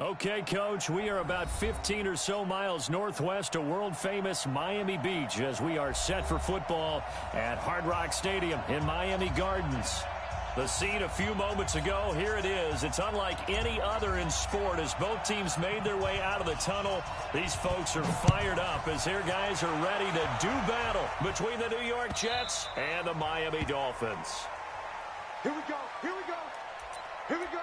Okay, Coach, we are about 15 or so miles northwest of world-famous Miami Beach as we are set for football at Hard Rock Stadium in Miami Gardens. The scene a few moments ago, here it is. It's unlike any other in sport as both teams made their way out of the tunnel. These folks are fired up as their guys are ready to do battle between the New York Jets and the Miami Dolphins. Here we go, here we go, here we go.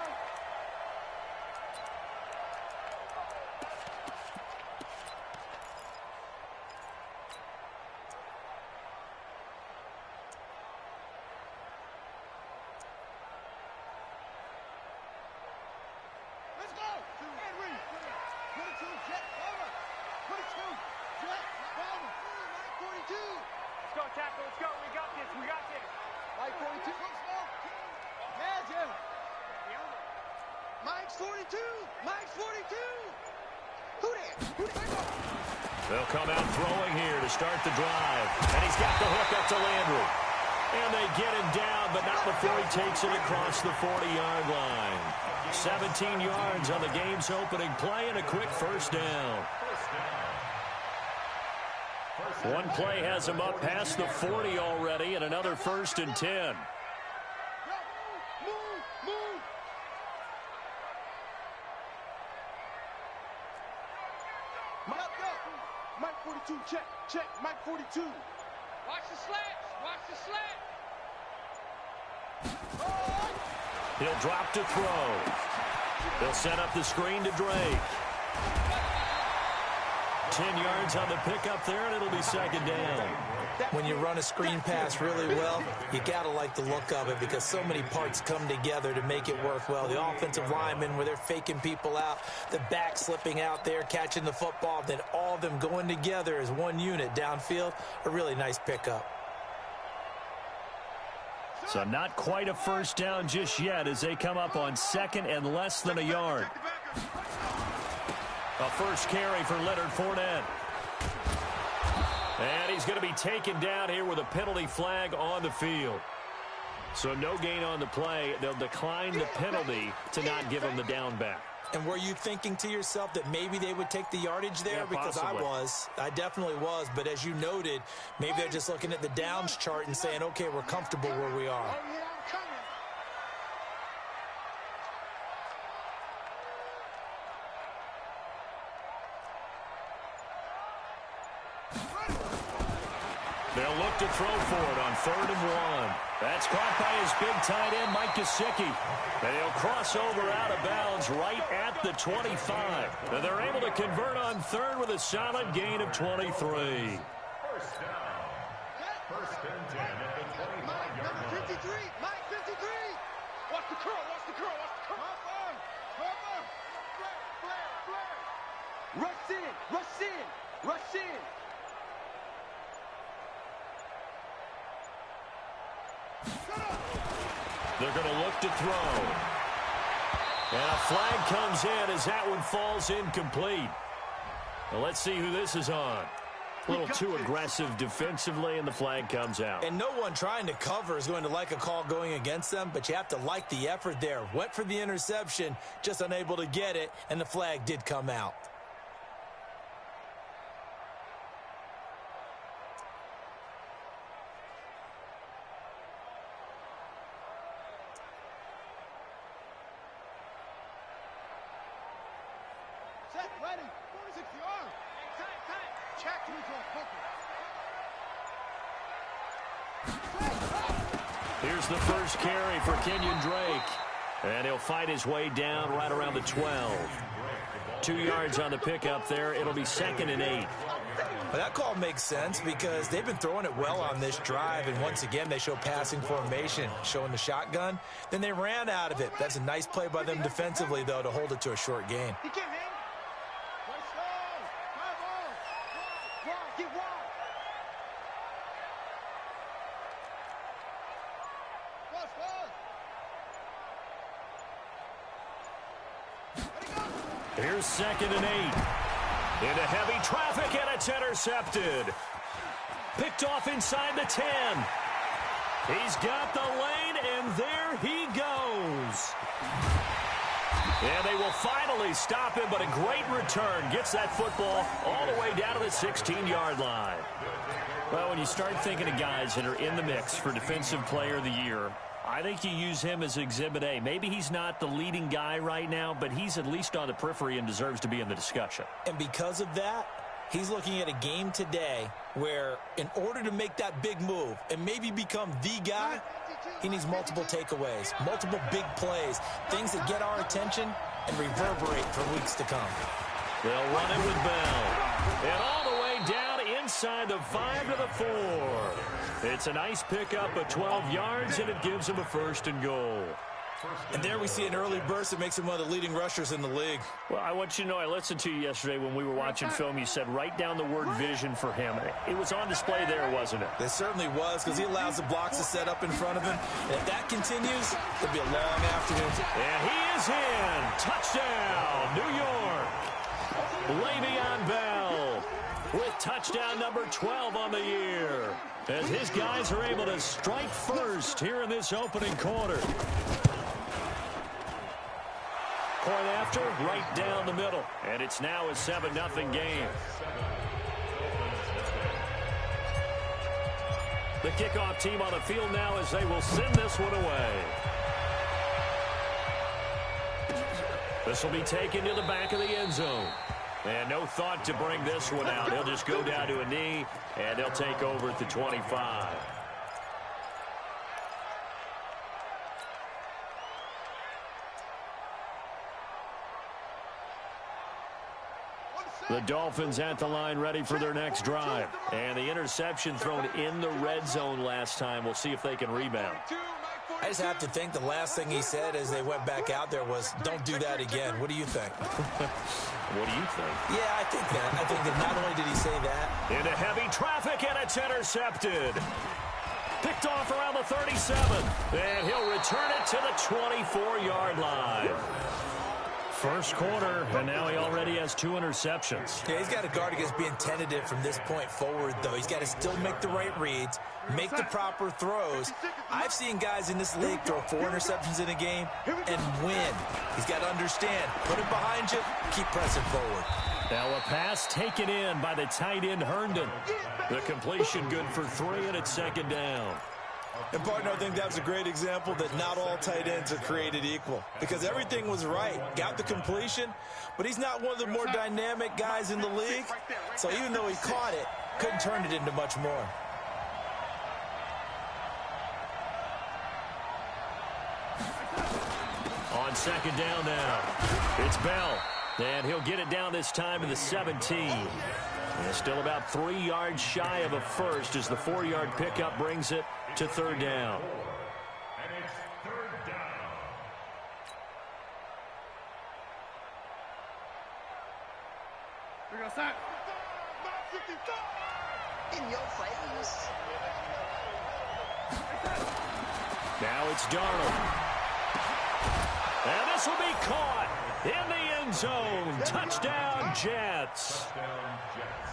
They'll come out throwing here to start the drive. And he's got the hook up to Landry. And they get him down, but not before he takes it across the 40-yard line. 17 yards on the game's opening play and a quick first down. One play has him up past the 40 already and another 1st and 10. Mike 42, check, Mike 42. Watch the slants, watch the slant. He'll drop to throw. They'll set up the screen to Drake. 10 yards on the pickup there, and it'll be 2nd down. When you run a screen pass really well, you got to like the look of it because so many parts come together to make it work well. The offensive linemen, where they're faking people out, the back slipping out there, catching the football, then all of them going together as one unit downfield, a really nice pickup. So not quite a first down just yet as they come up on 2nd and less than a yard. A first carry for Leonard Fournette. And he's going to be taken down here with a penalty flag on the field. So no gain on the play. They'll decline the penalty to not give him the down back. And were you thinking to yourself that maybe they would take the yardage there? Yeah, because possibly. I definitely was. But as you noted, maybe they're just looking at the downs chart and saying, okay, we're comfortable where we are. They'll look to throw for it on 3rd and 1. That's caught by his big tight end, Mike Gesicki. And he'll cross over out of bounds right at the 25. And they're able to convert on 3rd with a solid gain of 23. First down. 1st and 10 at the 25-yard line. 53, Mike 53. Watch the curl, watch the curl, watch the curl. Flare. Rush in. They're going to look to throw. And a flag comes in as that one falls incomplete. Well, let's see who this is on. A little too aggressive defensively, and the flag comes out. And no one trying to cover is going to like a call going against them, but you have to like the effort there. Went for the interception, just unable to get it, and the flag did come out. Here's the first carry for Kenyon Drake. And he'll fight his way down right around the 12. 2 yards on the pickup there. It'll be 2nd and 8. Well, that call makes sense because they've been throwing it well on this drive, and once again they show passing formation, showing the shotgun. Then they ran out of it. That's a nice play by them defensively, though, to hold it to a short gain. Here's 2nd and 8. Into heavy traffic, and it's intercepted. Picked off inside the 10. He's got the lane, and there he goes. And they will finally stop him, but a great return. Gets that football all the way down to the 16-yard line. Well, when you start thinking of guys that are in the mix for Defensive Player of the Year, I think you use him as Exhibit A. Maybe he's not the leading guy right now, but he's at least on the periphery and deserves to be in the discussion. And because of that, he's looking at a game today where in order to make that big move and maybe become the guy, he needs multiple takeaways, multiple big plays, things that get our attention and reverberate for weeks to come. They'll run it with Bell. And all the way down inside the 5 to the 4. It's a nice pickup of 12 yards, and it gives him a 1st and goal. And there we see an early burst that makes him one of the leading rushers in the league. Well, I want you to know, I listened to you yesterday when we were watching film. You said write down the word vision for him. It was on display there, wasn't it? It certainly was, because he allows the blocks to set up in front of him. And if that continues, it'll be a long afternoon. And he is in. Touchdown, New York. Le'Veon Bell with touchdown number 12 on the year, as his guys are able to strike first here in this opening quarter. Point after, right down the middle. And it's now a 7-0 game. The kickoff team on the field now as they will send this one away. This will be taken to the back of the end zone. And no thought to bring this one out. He'll just go down to a knee, and he'll take over at the 25. The Dolphins at the line ready for their next drive. And the interception thrown in the red zone last time. We'll see if they can rebound. I just have to think the last thing he said as they went back out there was, don't do that again. What do you think? What do you think? Yeah, I think that. I think that not only did he say that. Into heavy traffic, and it's intercepted. Picked off around the 37. And he'll return it to the 24-yard line. First quarter, and now he already has 2 interceptions. Yeah, he's got to guard against being tentative from this point forward, though. He's got to still make the right reads, make the proper throws. I've seen guys in this league throw 4 interceptions in a game and win. He's got to understand, put it behind you, keep pressing forward. Now a pass taken in by the tight end Herndon. The completion good for 3, and it's 2nd down. And, partner, I think that was a great example that not all tight ends are created equal, because everything was right. Got the completion, but he's not one of the more dynamic guys in the league. So even though he caught it, couldn't turn it into much more. On 2nd down now, it's Bell. And he'll get it down this time to the 17. And still about 3 yards shy of a first as the 4-yard pickup brings it to 3rd down. And it's 3rd down. We're going to start. In your face. Now it's Darnold. And this will be caught in the end zone. Touchdown, Jets.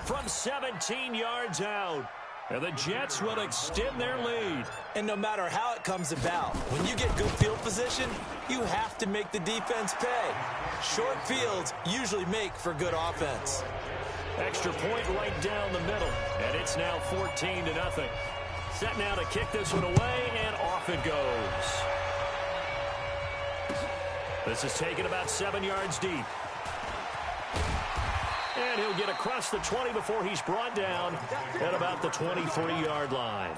From 17 yards out. And the Jets will extend their lead. And no matter how it comes about, when you get good field position, you have to make the defense pay. Short fields usually make for good offense. Extra point right down the middle. And it's now 14-0. Set now to kick this one away, and off it goes. This is taken about 7 yards deep. And he'll get across the 20 before he's brought down at about the 23-yard line.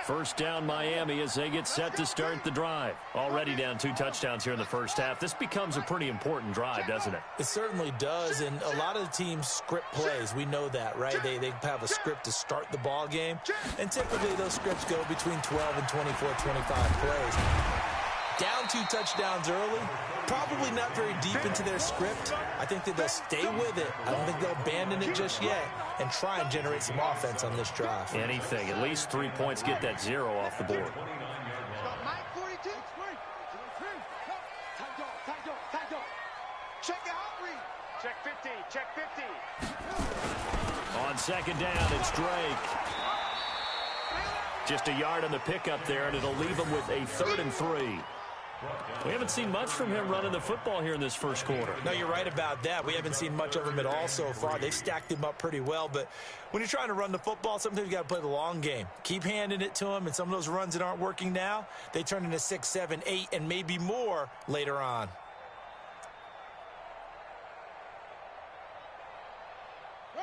First down Miami as they get set to start the drive. Already down 2 touchdowns here in the first half. This becomes a pretty important drive, doesn't it? It certainly does, and a lot of the teams script plays. We know that, right? They have a script to start the ball game, and typically those scripts go between 12 and 24, 25 plays. Down 2 touchdowns early, probably not very deep into their script. I think that they'll stay with it. I don't think they'll abandon it just yet and try and generate some offense on this drive. Anything. At least 3 points, get that 0 off the board. Mike 42. Check out read. Check 50. Check 50. On second down, it's Drake. Just a yard on the pickup there, and it'll leave him with a 3rd and 3. We haven't seen much from him running the football here in this first quarter. No, you're right about that. We haven't seen much of him at all so far. They've stacked him up pretty well, but when you're trying to run the football, sometimes you got to play the long game. Keep handing it to him, and some of those runs that aren't working now, they turn into 6, 7, 8, and maybe more later on.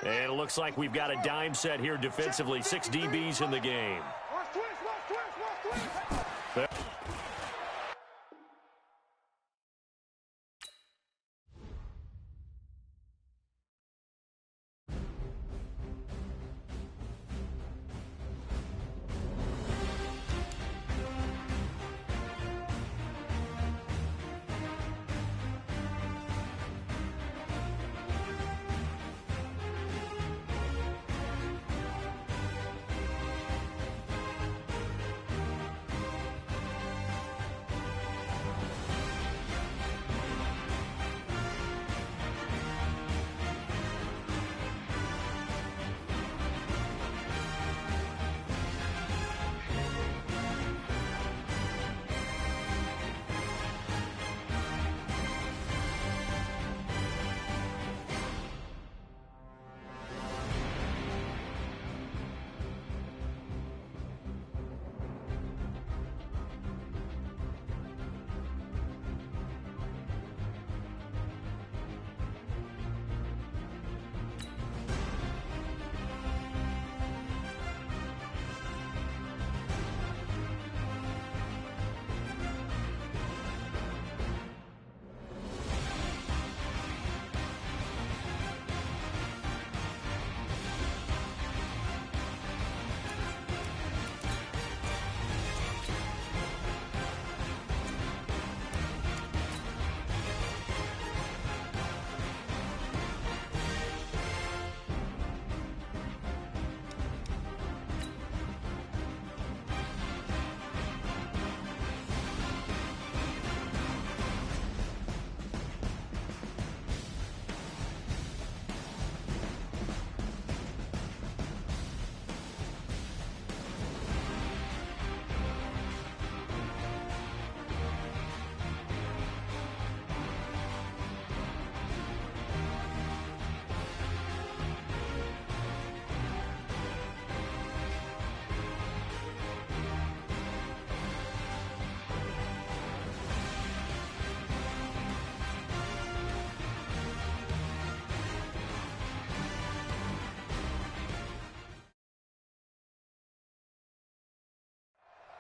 And it looks like we've got a dime set here defensively. 6 DBs in the game.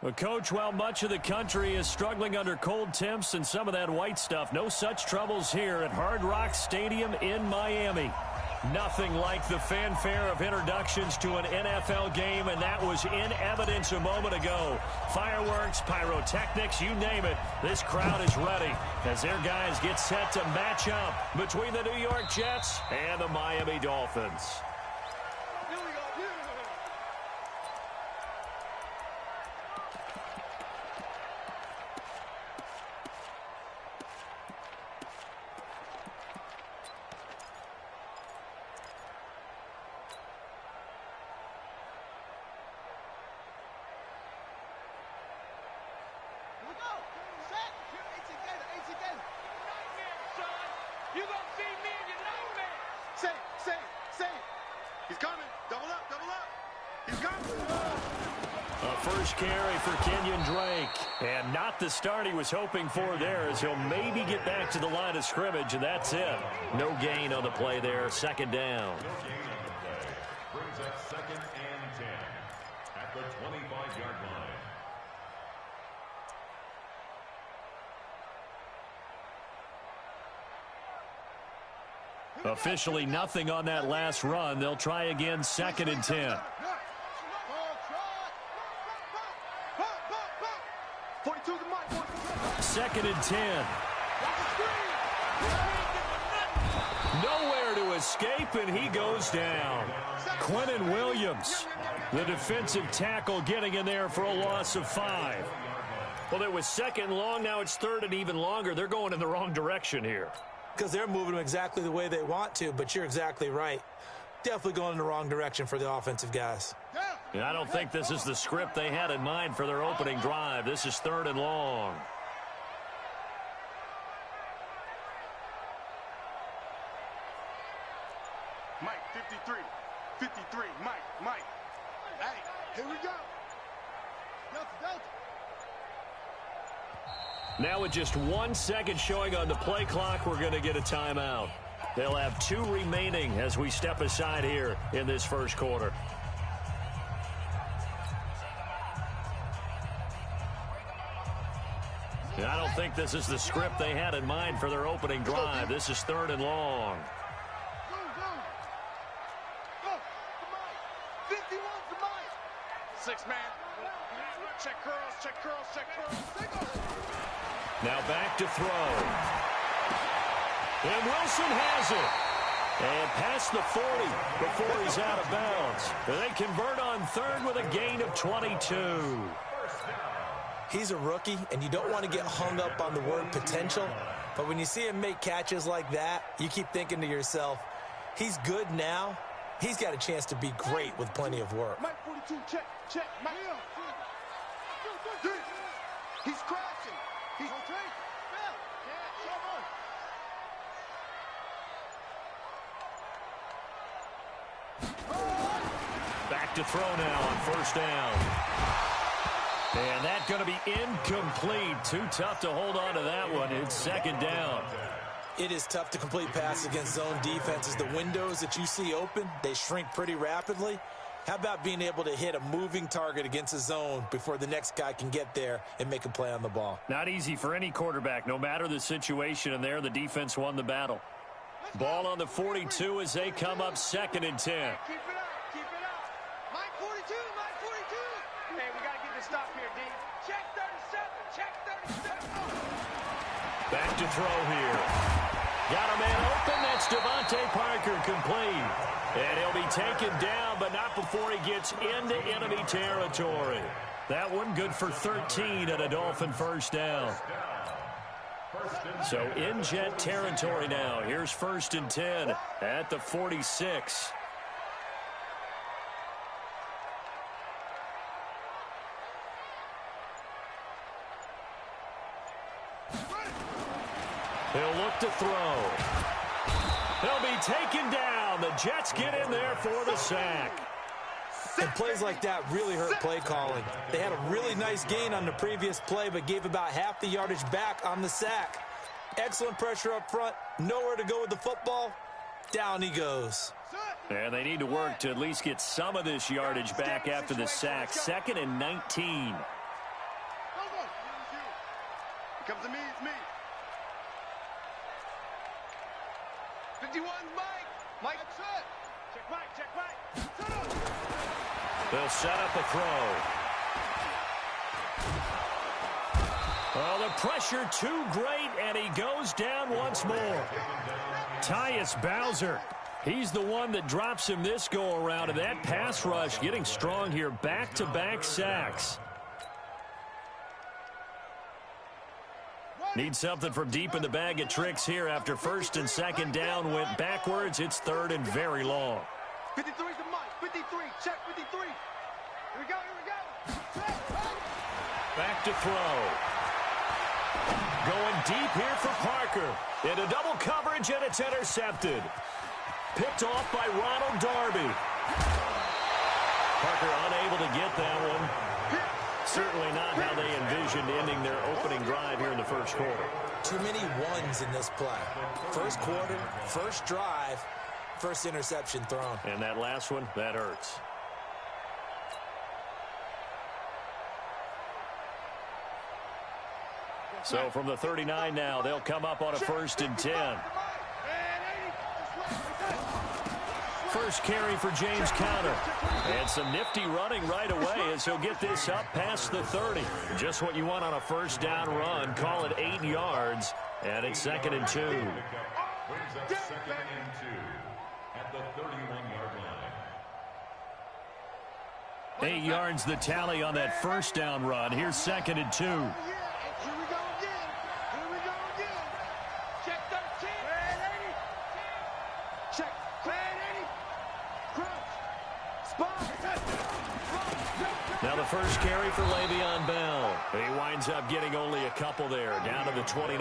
Well, Coach, while much of the country is struggling under cold temps and some of that white stuff, no such troubles here at Hard Rock Stadium in Miami. Nothing like the fanfare of introductions to an NFL game, and that was in evidence a moment ago. Fireworks, pyrotechnics, you name it. This crowd is ready as their guys get set to match up between the New York Jets and the Miami Dolphins. Carry for Kenyon Drake, and not the start he was hoping for there, as he'll maybe get back to the line of scrimmage, and that's it. No gain on the play there, second down. Brings up 2nd and 10 at the 25-yard line. Officially nothing on that last run. They'll try again, 2nd and 10. 2nd and 10. Nowhere to escape, and he goes down. Quentin Williams, the defensive tackle, getting in there for a loss of 5. Well, it was 2nd long. Now it's 3rd and even longer. They're going in the wrong direction here. Because they're moving them exactly the way they want to, but you're exactly right. definitely going in the wrong direction for the offensive guys. I don't think this is the script they had in mind for their opening drive. This is 3rd and long. Mike, 53. 53. Mike. Hey, here we go. Delta. Now with just 1 second showing on the play clock, we're going to get a timeout. They'll have 2 remaining as we step aside here in this first quarter. I don't think this is the script they had in mind for their opening drive. This is 3rd and long. Go. To Mike. 51 to Mike. 6 man. Check curls. Now back to throw. And Wilson has it. And past the 40 before he's out of bounds. They convert on 3rd with a gain of 22. He's a rookie, and you don't want to get hung up on the word potential. But when you see him make catches like that, you keep thinking to yourself, he's good now. He's got a chance to be great with plenty of work. Mike 42, check. Mike. He's crashing. He's Back to throw now on 1st down. And that's going to be incomplete. Too tough to hold on to that one. It's 2nd down. It is tough to complete passes against zone defenses. The windows that you see open, they shrink pretty rapidly. How about being able to hit a moving target against a zone before the next guy can get there and make a play on the ball? Not easy for any quarterback, no matter the situation. And there, the defense won the battle. Ball on the 42 as they come up 2nd and 10. Keep it up. Mike 42. Hey, we got to get this stop here, D. Check 37. Back to throw here. Got a man open. That's Devontae Parker complete. And he'll be taken down, but not before he gets into enemy territory. That one good for 13 and a Dolphin 1st down. So in Jet territory now. Here's 1st and 10 at the 46. He'll look to throw. He'll be taken down. The Jets get in there for the sack. And plays like that really hurt play calling. They had a really nice gain on the previous play, but gave about half the yardage back on the sack. Excellent pressure up front. Nowhere to go with the football. Down he goes. And they need to work to at least get some of this yardage back after the sack. 2nd and 19. Here comes the me. 51, Mike. Check Mike. They'll set up a throw. Oh, the pressure too great, and he goes down once more. Tyus Bowser, he's the one that drops him this go-around, and that pass rush getting strong here. Back-to-back sacks. Need something from deep in the bag of tricks here after 1st and 2nd down went backwards. It's 3rd and very long. 53 to Mike. 53. Check 53. Here we go. Back to throw. Going deep here for Parker. Into double coverage, and it's intercepted. Picked off by Ronald Darby. Parker unable to get that one. Certainly not how they envisioned ending their opening drive here in the 1st quarter. Too many ones in this play. 1st quarter, 1st drive, 1st interception thrown. And that last one, that hurts. So from the 39 now, they'll come up on a 1st and 10. First carry for James Conner. And some nifty running right away as he'll get this up past the 30. Just what you want on a 1st down run. Call it 8 yards. And it's 2nd and 2. Brings up 2nd and 2 at the 31-yard line. 8 yards the tally on that 1st down run. Here's 2nd and 2. Here we go again. Check 13. Check. Now the first carry for Le'Veon Bell. He winds up getting only a couple there, down to the 29.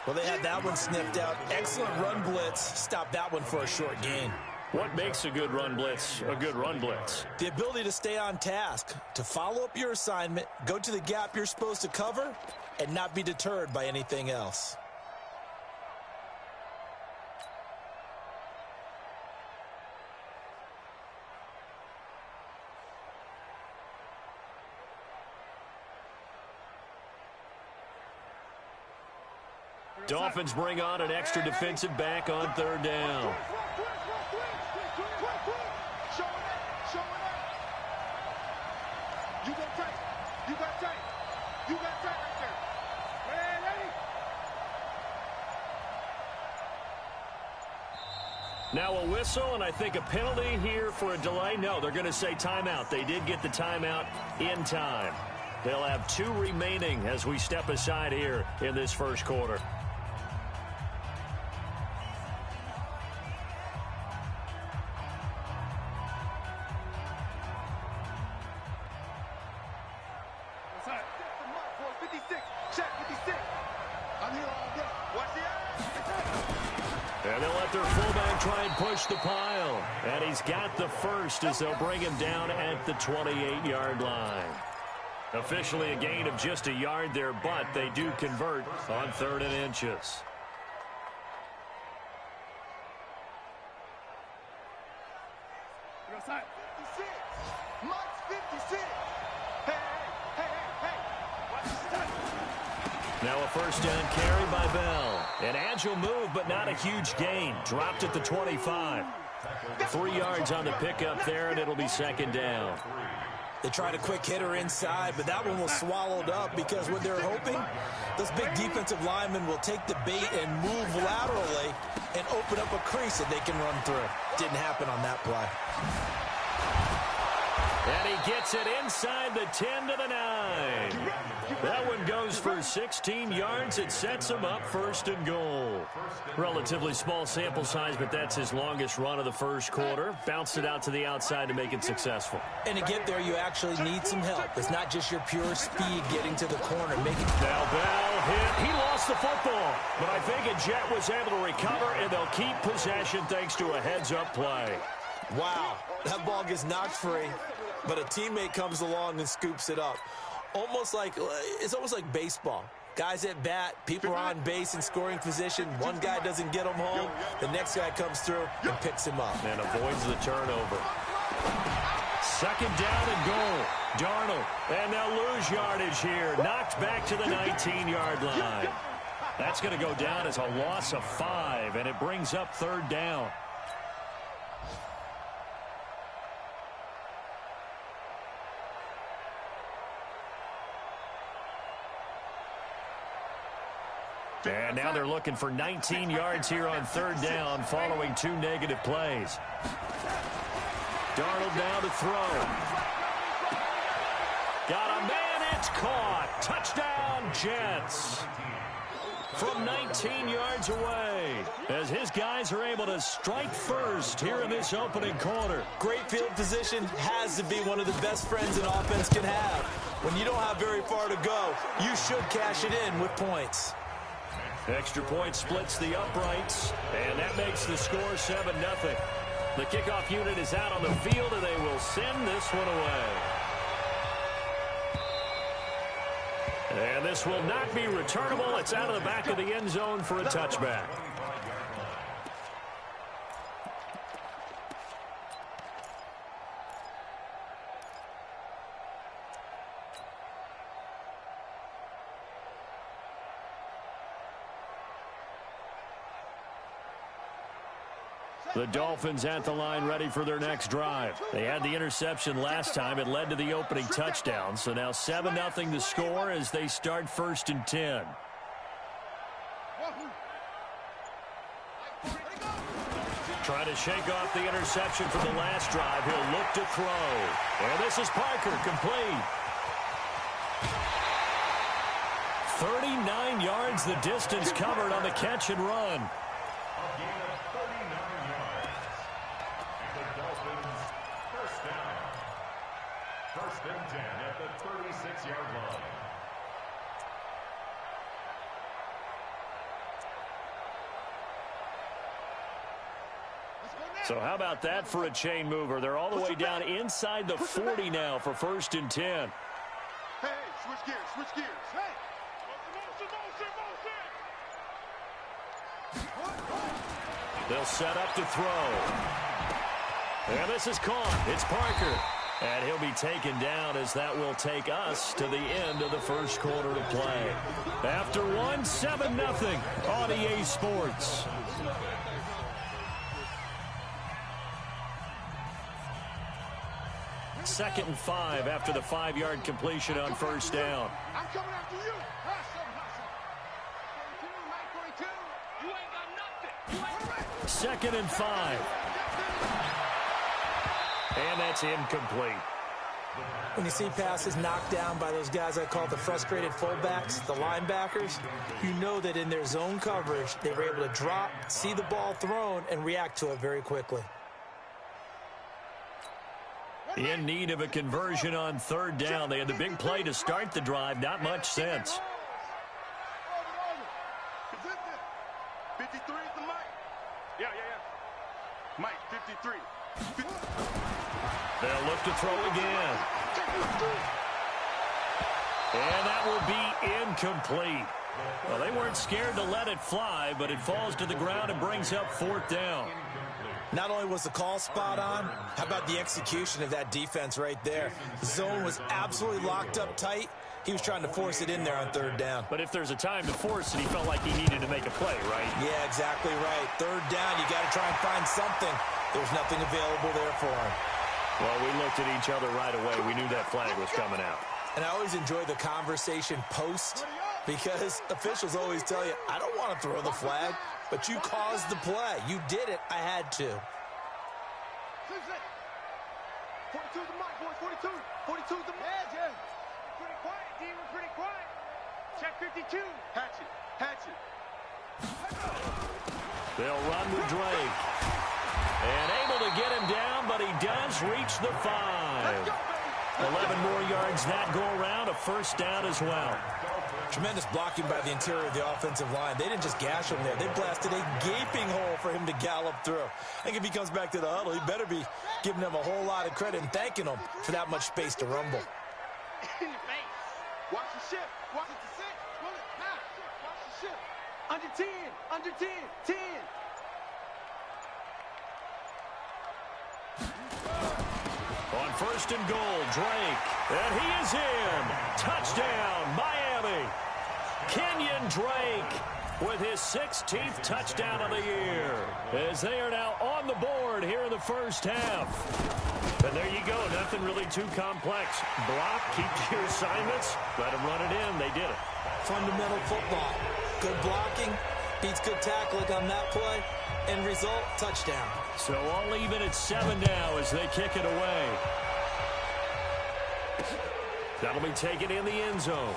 Well, they had that one sniffed out. Excellent run blitz. Stopped that one for a short gain. What makes a good run blitz a good run blitz? The ability to stay on task, to follow up your assignment, go to the gap you're supposed to cover, and not be deterred by anything else. Dolphins bring on an extra defensive back on third down. Now a whistle, and I think a penalty here for a delay. No, they're going to say timeout. They did get the timeout in time. They'll have 2 remaining as we step aside here in this first quarter. And they'll let their fullback try and push the pile. And he's got the first as they'll bring him down at the 28-yard line. Officially a gain of just a yard there, but they do convert on 3rd and inches. Now a first down carry by Bell. An agile move, but not a huge gain. Dropped at the 25. 3 yards on the pickup there, and it'll be 2nd down. They tried a quick hitter inside, but that one was swallowed up because what they're hoping, those big defensive linemen will take the bait and move laterally and open up a crease that they can run through. Didn't happen on that play. And he gets it inside the 10 to the 9. That one goes for 16 yards. It sets him up 1st and goal. Relatively small sample size, but that's his longest run of the first quarter. Bounced it out to the outside to make it successful. And to get there, you actually need some help. It's not just your pure speed getting to the corner. Now Bell hit. He lost the football, but I think a Jet was able to recover, and they'll keep possession thanks to a heads-up play. Wow, that ball gets knocked free, but a teammate comes along and scoops it up. It's almost like baseball. Guys at bat, people are on base in scoring position. One guy doesn't get him home. The next guy comes through and picks him up. And avoids the turnover. 2nd down and goal. Darnold. And they'll lose yardage here. Knocked back to the 19-yard line. That's going to go down as a loss of 5, and it brings up 3rd down. And now they're looking for 19 yards here on 3rd down following 2 negative plays. Darnold now to throw. Got a man, it's caught. Touchdown, Jets. From 19 yards away as his guys are able to strike first here in this opening quarter. Great field position has to be one of the best friends an offense can have. When you don't have very far to go, you should cash it in with points. Extra point splits the uprights, and that makes the score 7-0. The kickoff unit is out on the field, and they will send this one away. And this will not be returnable. It's out of the back of the end zone for a touchback. The Dolphins at the line ready for their next drive. They had the interception last time. It led to the opening touchdown. So now 7-0 to score as they start 1st and 10. Trying to shake off the interception from the last drive. He'll look to throw. And this is Parker, complete. 39 yards the distance covered on the catch and run. First and 10 at the 36-yard line. So how about that for a chain mover? They're all the way down inside the 40 now for first and 10. Hey, switch gears, switch gears. Hey! They'll set up to throw. And this is caught. It's Parker. And he'll be taken down as that will take us to the end of the first quarter of play. After one, 7-0 on EA Sports. Second and 5 after the 5-yard completion on first down. I'm coming after you. Hustle, hustle. 42, Mike 42. You ain't got nothing. Second and 5. And that's incomplete. When you see passes knocked down by those guys I call the frustrated fullbacks, the linebackers, you know that in their zone coverage, they were able to drop, see the ball thrown, and react to it very quickly. In need of a conversion on third down. They had the big play to start the drive. Not much sense. 53 is the Mike. Yeah. Mike, 53. They'll look to throw again. And that will be incomplete. Well, they weren't scared to let it fly, but it falls to the ground and brings up fourth down. Not only was the call spot on, how about the execution of that defense right there? The zone was absolutely locked up tight. He was trying to force it in there on third down. But if there's a time to force it, he felt like he needed to make a play, right? Yeah, exactly right. Third down, you got to try and find something. There's nothing available there for him. Well, we looked at each other right away. We knew that flag was coming out. And I always enjoy the conversation post because officials always tell you, I don't want to throw the flag, but you caused the play. You did it. I had to. 42 the Mike, boys. 42. 42 the Mike. Yeah. Pretty quiet, D. We're pretty quiet. Check 52. Hatchet. They'll run with Drake. And able to get him down, but he does reach the 5. 11 more yards that go around, a first down as well. Tremendous blocking by the interior of the offensive line. They didn't just gash him there. They blasted a gaping hole for him to gallop through. I think if he comes back to the huddle, he better be giving them a whole lot of credit and thanking them for that much space to rumble. In your face. Watch the shift. Watch it to 6. Roll it. Now. Watch the shift. Under 10. Under 10. 10. On first and goal, Drake. And he is in. Touchdown, Miami. Kenyon Drake with his 16th touchdown of the year, as they are now on the board here in the first half. And there you go. Nothing really too complex. Block, keep to your assignments, let them run it in. They did it. Fundamental football. Good blocking beats good tackling on that play. End result, touchdown. So all even at 7 now as they kick it away. That'll be taken in the end zone.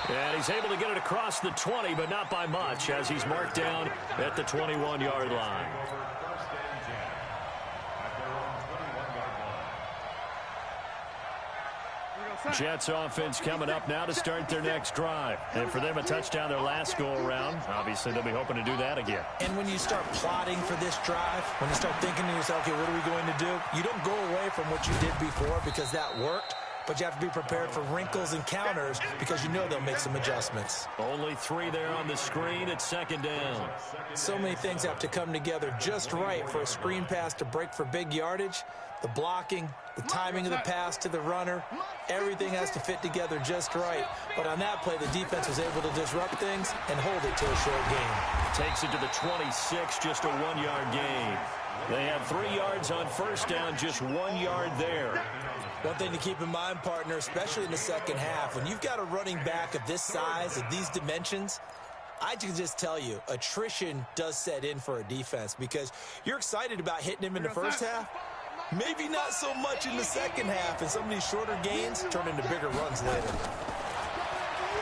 And he's able to get it across the 20, but not by much, as he's marked down at the 21-yard line. Jets offense coming up now to start their next drive. And for them, a touchdown their last go-around. Obviously, they'll be hoping to do that again. And when you start plotting for this drive, when you start thinking to yourself, okay, what are we going to do? You don't go away from what you did before because that worked. But you have to be prepared for wrinkles and counters because you know they'll make some adjustments. Only 3 there on the screen at second down. So many things have to come together just right for a screen pass to break for big yardage. The blocking, the timing of the pass to the runner, everything has to fit together just right. But on that play, the defense was able to disrupt things and hold it to a short gain. Takes it to the 26, just a 1-yard gain. They had 3 yards on first down, just 1 yard there. One thing to keep in mind, partner, especially in the second half, when you've got a running back of this size, of these dimensions, I can just tell you, attrition does set in for a defense because you're excited about hitting him in the first half. Maybe not so much in the second half, and some of these shorter gains turn into bigger runs later.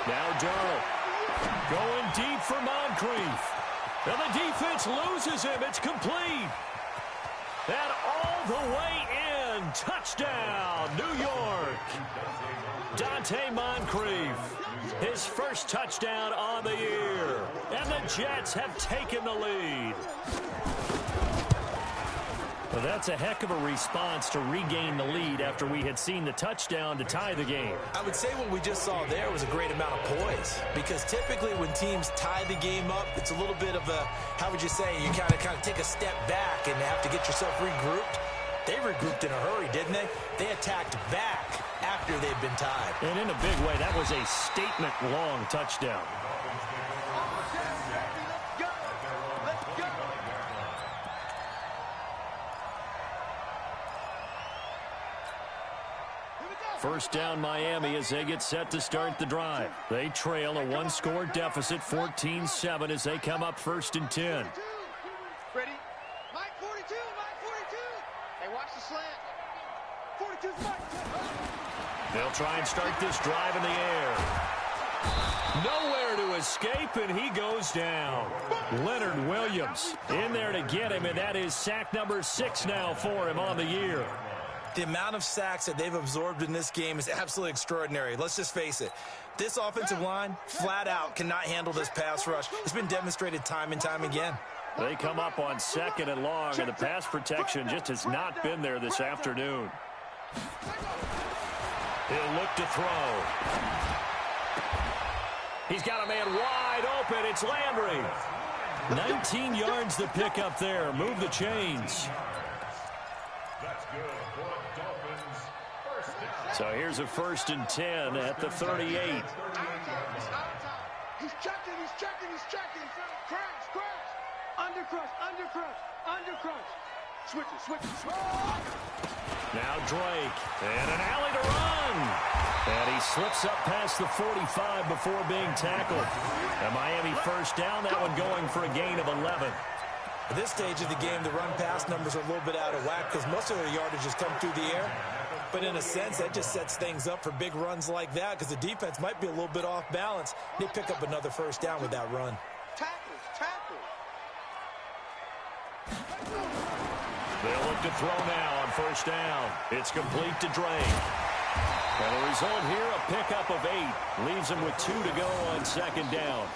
Now Darrell going deep for Moncrief. And the defense loses him. It's complete. And all the way in and touchdown, New York. Dante Moncrief, his first touchdown on the year. And the Jets have taken the lead. Well, that's a heck of a response to regain the lead after we had seen the touchdown to tie the game. I would say what we just saw there was a great amount of poise, because typically when teams tie the game up, it's a little bit of a, how would you say, you kind of take a step back and have to get yourself regrouped. They regrouped in a hurry, didn't they? They attacked back after they'd been tied. And in a big way, that was a statement-long touchdown. First down Miami as they get set to start the drive. They trail a one-score deficit, 14-7, as they come up 1st and 10. Ready? Mike 42, Mike 42. Hey, watch the slant. 42's Mike. They'll try and start this drive in the air. Nowhere to escape, and he goes down. Leonard Williams in there to get him, and that is sack number 6 now for him on the year. The amount of sacks that they've absorbed in this game is absolutely extraordinary. Let's just face it. This offensive line, flat out, cannot handle this pass rush. It's been demonstrated time and time again. They come up on 2nd and long, and the pass protection just has not been there this afternoon. He'll look to throw. He's got a man wide open. It's Landry. 19 yards to pick up there. Move the chains. So here's a 1st and 10 at the 38. He's checking, he's checking. Crash. Under crush. Switch. Now Drake. And an alley to run. And he slips up past the 45 before being tackled. A Miami first down, that one going for a gain of 11. At this stage of the game, the run-pass numbers are a little bit out of whack because most of their yardage has come through the air. But in a sense, that just sets things up for big runs like that because the defense might be a little bit off balance. They pick up another first down with that run. Tackle. They'll look to throw now on 1st down. It's complete to Drake. And the result here, a pickup of 8. Leaves him with 2 to go on 2nd down.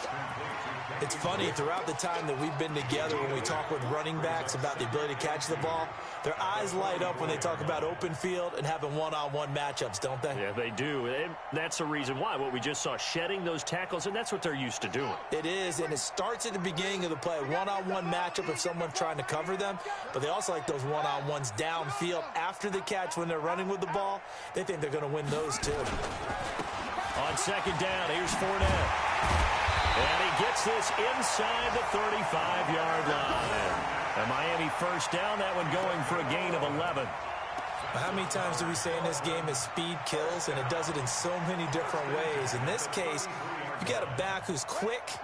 It's funny, throughout the time that we've been together, when we talk with running backs about the ability to catch the ball, their eyes light up when they talk about open field and having one-on-one matchups, don't they? Yeah, they do. And that's the reason why. What we just saw, shedding those tackles, and that's what they're used to doing. It is, and it starts at the beginning of the play. One-on-one matchup if someone's trying to cover them, but they also like those one-on-ones downfield after the catch when they're running with the ball. They think they're going to win those, too. On 2nd down, here's Fournette. And he gets this inside the 35-yard line. A Miami first down, that one going for a gain of 11. How many times do we say in this game that speed kills, and it does it in so many different ways? In this case, you got a back who's quick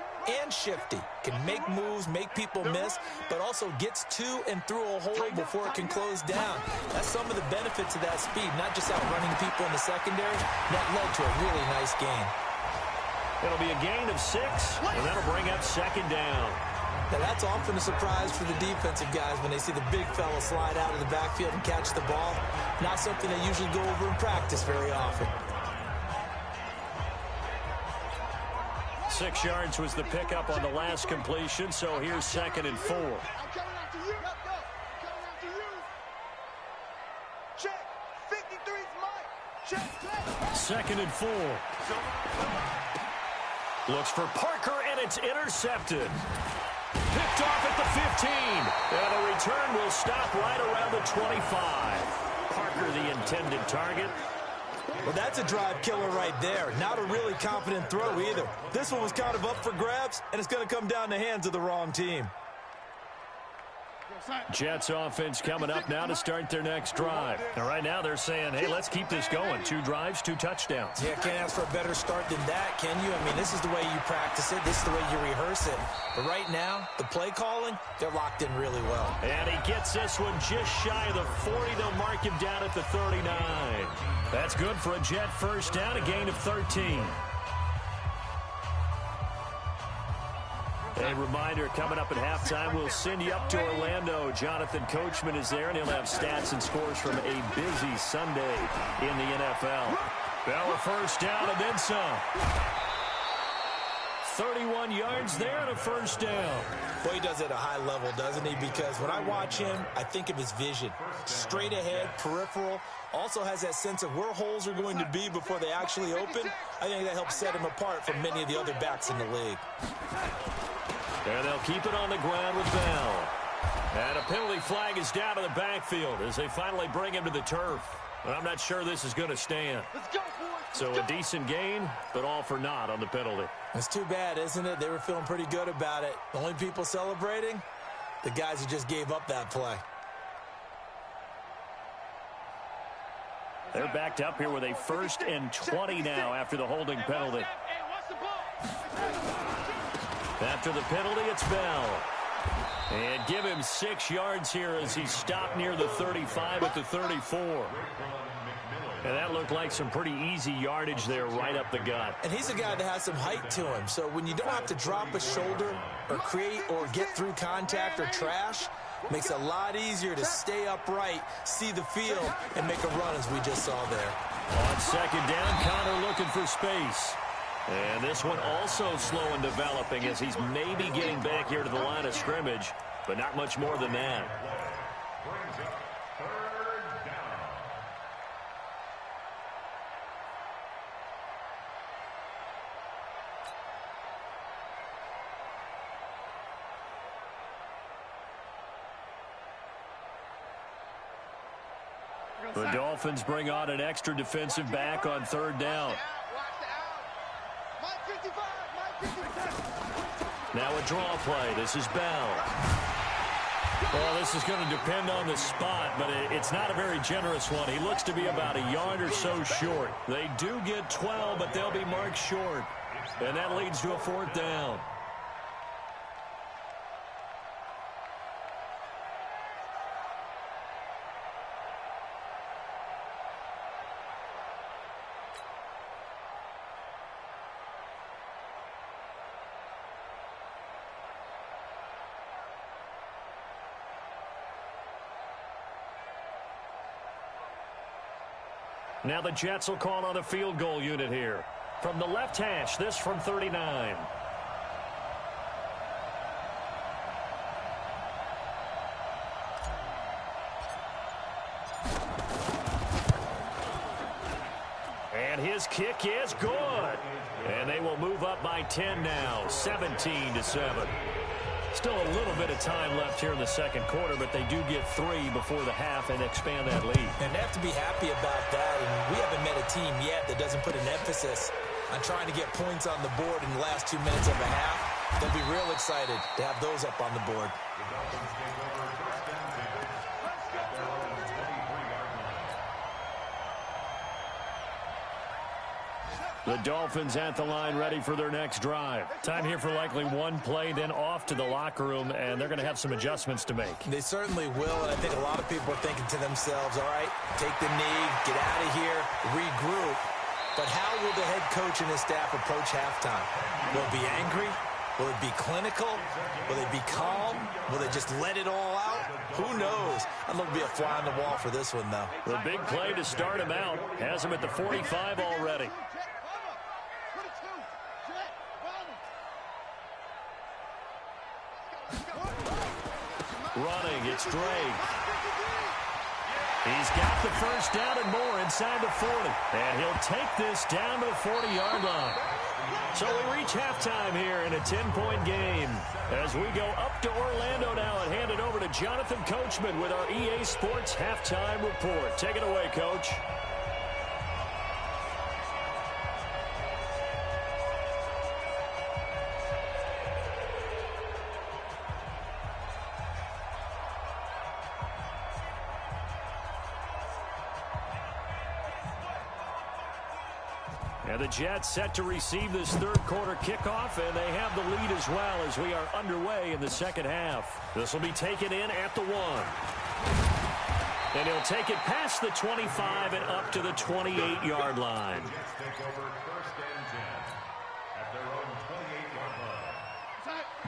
and shifty, can make moves, make people miss, but also gets to and through a hole before it can close down. That's some of the benefits of that speed, not just outrunning people in the secondary. That led to a really nice gain. It'll be a gain of 6, and that'll bring up 2nd down. Now, that's often a surprise for the defensive guys when they see the big fella slide out of the backfield and catch the ball. Not something they usually go over in practice very often. 6 yards was the pickup on the last completion, so here's 2nd and 4. I'm coming after you. Coming after you. Check. 53's Mike. Check. 2nd and 4. Looks for Parker, and it's intercepted. Picked off at the 15. And the return will stop right around the 25. Parker, the intended target. Well, that's a drive killer right there. Not a really confident throw either. This one was kind of up for grabs, and it's going to come down the hands of the wrong team. Jets offense coming up now to start their next drive. And right now they're saying, hey, let's keep this going. 2 drives, 2 touchdowns. Yeah, can't ask for a better start than that, can you? I mean, this is the way you practice it. This is the way you rehearse it. But right now, the play calling, they're locked in really well. And he gets this one just shy of the 40. They'll mark him down at the 39. That's good for a Jet first down, a gain of 13. A reminder, coming up at halftime, we'll send you up to Orlando. Jonathan Coachman is there, and he'll have stats and scores from a busy Sunday in the NFL. Bell a first down and then some. 31 yards there and a first down. Well, he does it at a high level, doesn't he? Because when I watch him, I think of his vision. Straight ahead, peripheral. Also has that sense of where holes are going to be before they actually open. I think that helps set him apart from many of the other backs in the league. And they'll keep it on the ground with Bell. And a penalty flag is down to the backfield as they finally bring him to the turf. But I'm not sure this is going to stand. So a decent gain, but all for naught on the penalty. It's too bad, isn't it? They were feeling pretty good about it. The only people celebrating, the guys who just gave up that play. They're backed up here with a 1st and 20 now after the holding penalty. After the penalty, it's Bell. And give him 6 yards here as he stopped near the 35 at the 34. And that looked like some pretty easy yardage there right up the gut. And he's a guy that has some height to him. So when you don't have to drop a shoulder or create or get through contact or trash, makes it a lot easier to stay upright, see the field, and make a run as we just saw there. On 2nd down, Connor looking for space. And this one also slow in developing as he's maybe getting back here to the line of scrimmage, but not much more than that. The Dolphins bring on an extra defensive back on 3rd down. Now a draw play. This is Bell. Well, this is going to depend on the spot, but it's not a very generous one. He looks to be about a yard or so short. They do get 12, but they'll be marked short. And that leads to a 4th down. Now the Jets will call on a field goal unit here. From the left hash, this from 39. And his kick is good. And they will move up by 10 now, 17-7. Still a little bit of time left here in the 2nd quarter, but they do get 3 before the half and expand that lead. And they have to be happy about that. And we haven't met a team yet that doesn't put an emphasis on trying to get points on the board in the last 2 minutes of a half. They'll be real excited to have those up on the board. The Dolphins at the line ready for their next drive. Time here for likely one play, then off to the locker room, and they're going to have some adjustments to make. They certainly will, and I think a lot of people are thinking to themselves, all right, take the knee, get out of here, regroup. But how will the head coach and his staff approach halftime? Will it be angry? Will it be clinical? Will they be calm? Will they just let it all out? Who knows? I'd love to be a fly on the wall for this one, though. The big play to start him out. Has him at the 45 already. Running, it's Drake. He's got the first down and more inside the 40. And he'll take this down to the 40-yard line. So we reach halftime here in a 10-point game. As we go up to Orlando now and hand it over to Jonathan Coachman with our EA Sports Halftime Report. Take it away, Coach. And the Jets set to receive this 3rd quarter kickoff, and they have the lead as well as we are underway in the 2nd half. This will be taken in at the 1. And he'll take it past the 25 and up to the 28-yard line.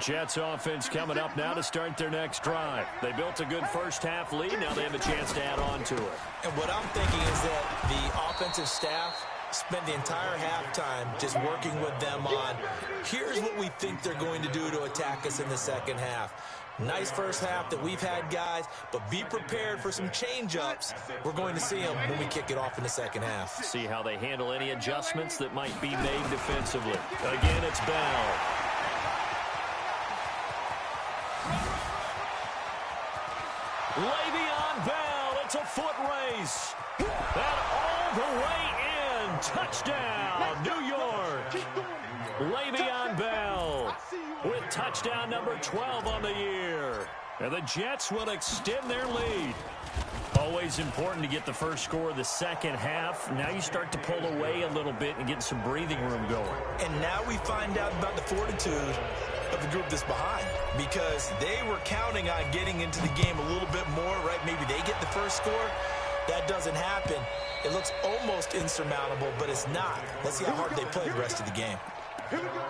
Jets offense coming up now to start their next drive. They built a good first-half lead. Now they have a chance to add on to it. And what I'm thinking is that the offensive staff spent the entire halftime just working with them on, here's what we think they're going to do to attack us in the second half. Nice first half that we've had, guys, but be prepared for some change-ups. We're going to see them when we kick it off in the second half. See how they handle any adjustments that might be made defensively. Again, it's Bell. Le'Veon Bell, it's a foot race. And all the way in. Touchdown, New York. Le'Veon Bell with touchdown number 12 on the year. And the Jets will extend their lead. Always important to get the first score of the second half. Now you start to pull away a little bit and get some breathing room going. And now we find out about the fortitude of the group that's behind, because they were counting on getting into the game a little bit more, right? Maybe they get the first score. That doesn't happen. It looks almost insurmountable, but it's not. Let's see how hard they play the rest of the game. Here we go.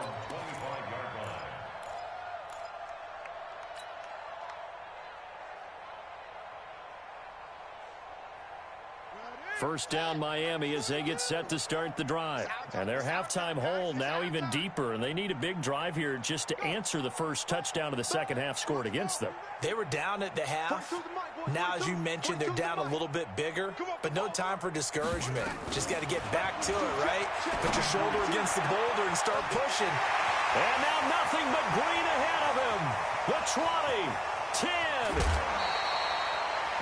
First down Miami as they get set to start the drive. And their halftime hole now even deeper, and they need a big drive here just to answer the first touchdown of the second half scored against them. They were down at the half. Now, as you mentioned, they're down a little bit bigger, but no time for discouragement. Just got to get back to it, right? Put your shoulder against the boulder and start pushing. And now nothing but green ahead of him. The 20, 10.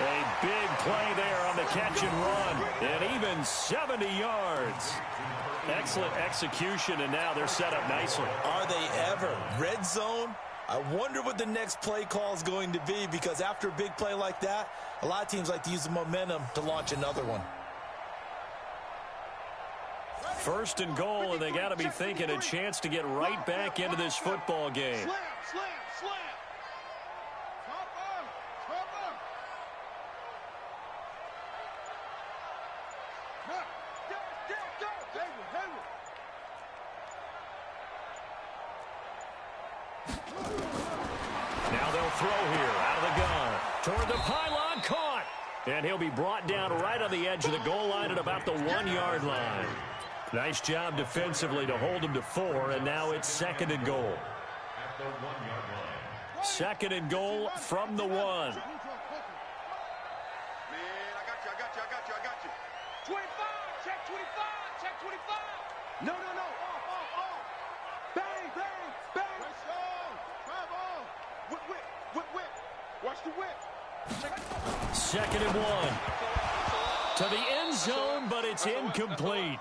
A big play there on the catch and run, and even 70 yards. Excellent execution, and now they're set up nicely. Are they ever? Red zone? I wonder what the next play call is going to be, because after a big play like that, a lot of teams like to use the momentum to launch another one. First and goal, and they got to be thinking a chance to get right back into this football game. Slam, slam, slam. Now they'll throw here out of the gun. Toward the pylon, caught. And he'll be brought down right on the edge of the goal line at about the 1-yard line. Nice job defensively to hold him to 4, and now it's second and goal. Second and goal from the 1. Man, I got you. 25, check 25, check 25. No. Off. Bang. Whip. Watch the whip. Second and 1. To the end zone, but it's incomplete.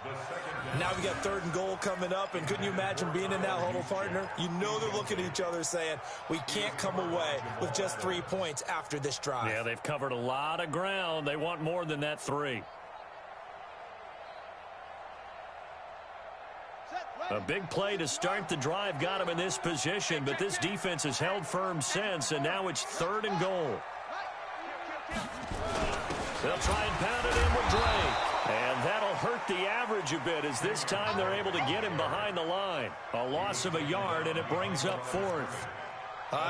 Now we got third and goal coming up, and couldn't you imagine being in that huddle, partner? You know they're looking at each other saying, we can't come away with just 3 points after this drive. Yeah, they've covered a lot of ground. They want more than that 3. A big play to start the drive got him in this position, but this defense has held firm since, and now it's third and goal. They'll try and pound it in with Drake, and that'll hurt the average a bit, as this time they're able to get him behind the line. A loss of a yard, and it brings up 4th.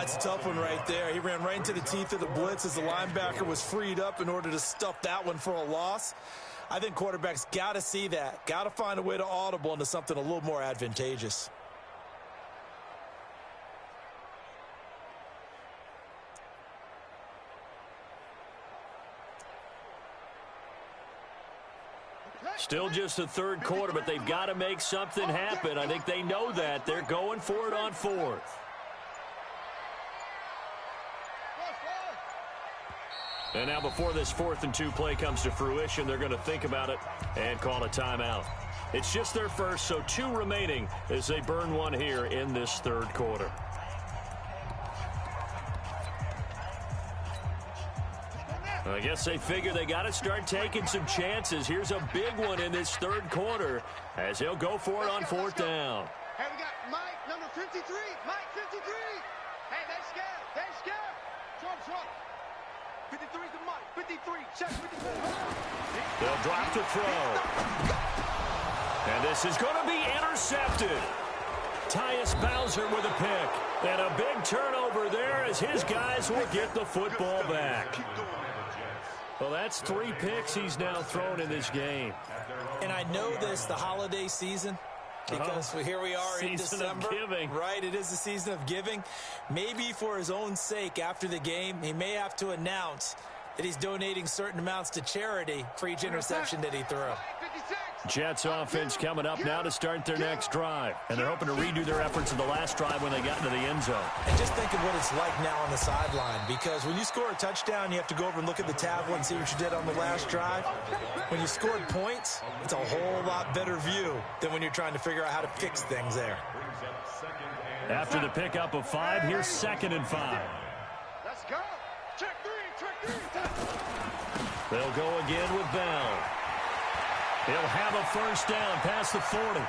It's a tough one right there. He ran right into the teeth of the blitz as the linebacker was freed up in order to stuff that one for a loss. I think quarterbacks got to see that, got to find a way to audible into something a little more advantageous. Still just the third quarter, but they've got to make something happen. I think they know that. They're going for it on 4th. And now before this 4th and 2 play comes to fruition, they're going to think about it and call a timeout. It's just their first, so 2 remaining as they burn one here in this third quarter. I guess they figure they got to start taking some chances. Here's a big one in this third quarter as he'll go for it on 4th down. Hey, we got Mike, number 53. Mike, 53. Hey, they scared. Trump. 53's the Mike. 53. Check 53. They'll drop to throw. And this is going to be intercepted. Tyus Bowser with a pick. And a big turnover there as his guys will get the football back. Well, that's 3 picks he's now thrown in this game. And I know this, the holiday season, because here we are in December. Season of giving. Right, it is the season of giving. Maybe for his own sake, after the game, he may have to announce that he's donating certain amounts to charity for each interception that he threw. Jets offense coming up now to start their next drive. And they're hoping to redo their efforts in the last drive when they got into the end zone. And just think of what it's like now on the sideline, because when you score a touchdown, you have to go over and look at the tablet and see what you did on the last drive. When you scored points, it's a whole lot better view than when you're trying to figure out how to fix things there. After the pickup of 5, here's 2nd and 5. Let's go. Check 3. They'll go again with Bell. He'll have a first down past the 40.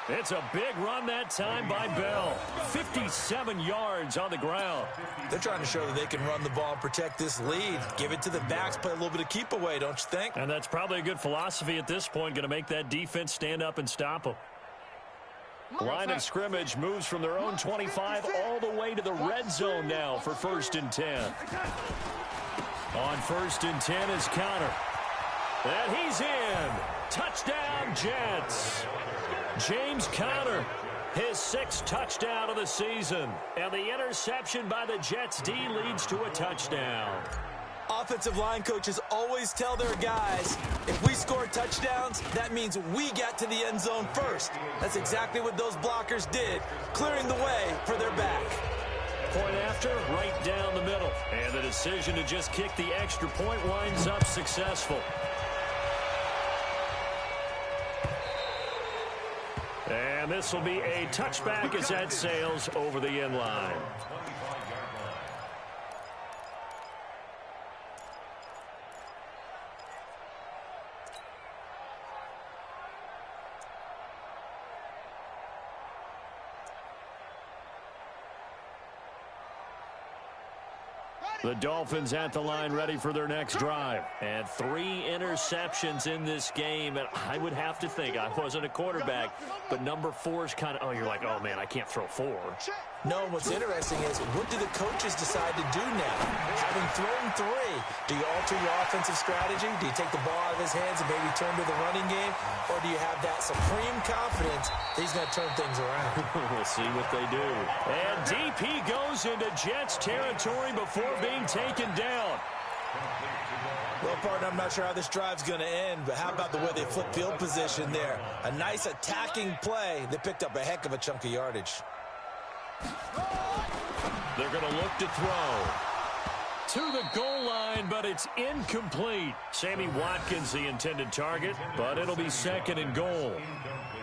It's a big run that time by Bell. 57 yards on the ground. They're trying to show that they can run the ball and protect this lead. Give it to the backs, play a little bit of keep away, don't you think? And that's probably a good philosophy at this point, going to make that defense stand up and stop them. Line of scrimmage moves from their own 25 all the way to the red zone now for 1st and 10. On 1st and 10 is Conner. And he's in. Touchdown, Jets. James Conner, his 6th touchdown of the season. And the interception by the Jets D leads to a touchdown. Offensive line coaches always tell their guys, if we score touchdowns, that means we get to the end zone first. That's exactly what those blockers did, clearing the way for their back. Point after, right down the middle. And the decision to just kick the extra point winds up successful. And this will be a touchback as that sails over the end line. The Dolphins at the line ready for their next drive. And 3 interceptions in this game. And I would have to think, I wasn't a quarterback, but number 4 is kind of, oh, you're like, oh, man, I can't throw 4. No, what's interesting is, what do the coaches decide to do now? Having thrown 3, do you alter your offensive strategy? Do you take the ball out of his hands and maybe turn to the running game? Or do you have that supreme confidence that he's going to turn things around? We'll see what they do. And DP goes into Jets territory before being taken down. Well, partner, I'm not sure how this drive's going to end, but how about the way they flip field position there? A nice attacking play that picked up a heck of a chunk of yardage. They're going to look to throw to the goal line, but it's incomplete. Sammy Watkins the intended target, but it'll be 2nd and goal.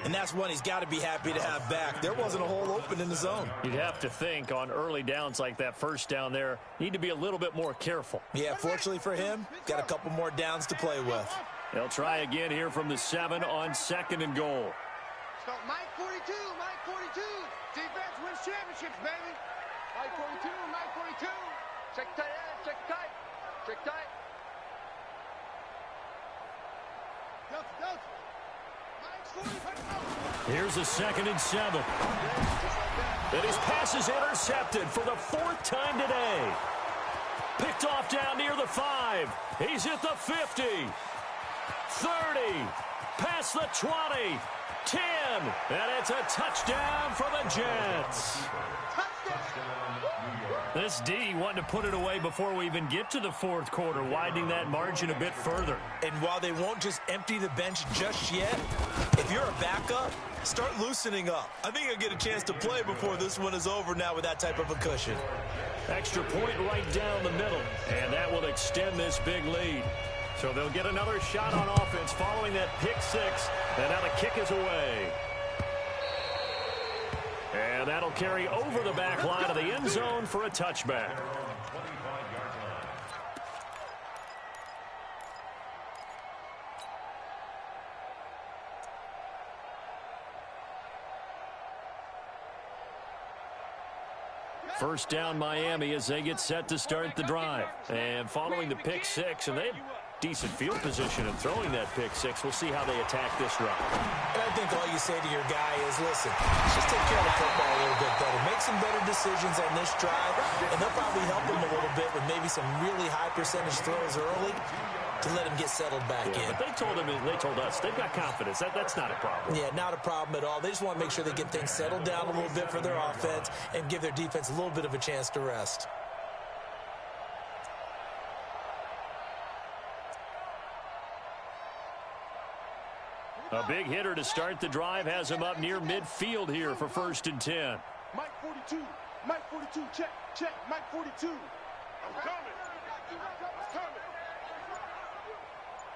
And that's one he's got to be happy to have back. There wasn't a hole open in the zone. You'd have to think on early downs like that first down there, need to be a little bit more careful. Yeah, fortunately for him, got a couple more downs to play with. They'll try again here from the 7 on 2nd and goal. So Mike 42, Mike 42. Defense wins championships, baby. Mike 42, Mike 42. Check tight end, check tight. Check tight. Here's a 2nd and 7. And his pass is intercepted for the 4th time today. Picked off down near the 5. He's at the 50. 30. Past the 20. 10. And it's a touchdown for the Jets. This D wanting to put it away before we even get to the 4th quarter, widening that margin a bit further. And while they won't just empty the bench just yet, if you're a backup, start loosening up. I think you'll get a chance to play before this one is over now with that type of a cushion. Extra point right down the middle, and that will extend this big lead. So they'll get another shot on offense following that pick 6, and now the kick is away. And that'll carry over the back line of the end zone for a touchback. First down Miami as they get set to start the drive. And following the pick 6, and decent field position and throwing that pick six. We'll see how they attack this drive. And I think all you say to your guy is, listen, just take care of the football a little bit better. Make some better decisions on this drive, and they'll probably help him a little bit with maybe some really high percentage throws early to let him get settled back in. But they told us they've got confidence. That's not a problem. Yeah, not a problem at all. They just want to make sure they get things settled down a little bit for their offense and give their defense a little bit of a chance to rest. A big hitter to start the drive has him up near midfield here for 1st and 10. Mike 42. Mike 42. Check. Check. Mike 42. I'm coming. I'm coming.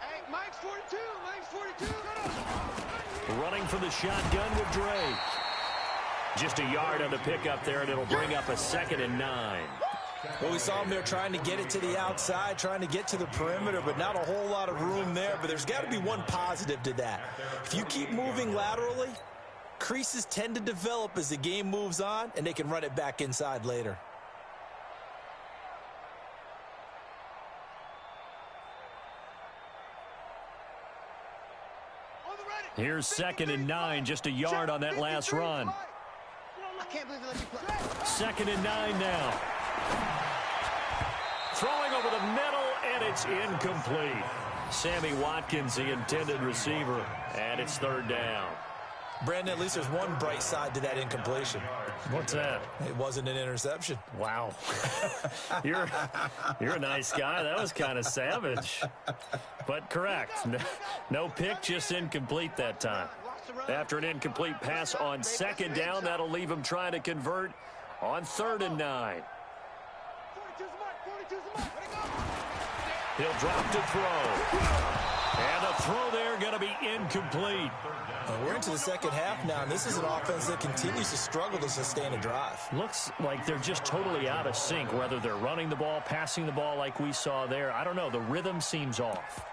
Hey, Mike's 42. Mike's 42. Running for the shotgun with Drake. Just a yard on the pickup there, and it'll bring up a 2nd and 9. Well, we saw him there trying to get it to the outside, trying to get to the perimeter, but not a whole lot of room there. But there's got to be one positive to that. If you keep moving laterally, creases tend to develop as the game moves on, and they can run it back inside later. Here's 2nd and 9, just a yard on that last run. I can't believe they let you play. 2nd and 9 now. Throwing over the middle, and it's incomplete. Sammy Watkins, the intended receiver, and it's 3rd down. Brandon, at least there's one bright side to that incompletion. What's that? It wasn't an interception. Wow. You're a nice guy. That was kind of savage. But correct. No pick, just incomplete that time. After an incomplete pass on 2nd down, that'll leave him trying to convert on 3rd and 9. He'll drop to throw. And a throw there going to be incomplete. We're into the second half now, and this is an offense that continues to struggle to sustain a drive. Looks like they're just totally out of sync, whether they're running the ball, passing the ball like we saw there. I don't know. The rhythm seems off.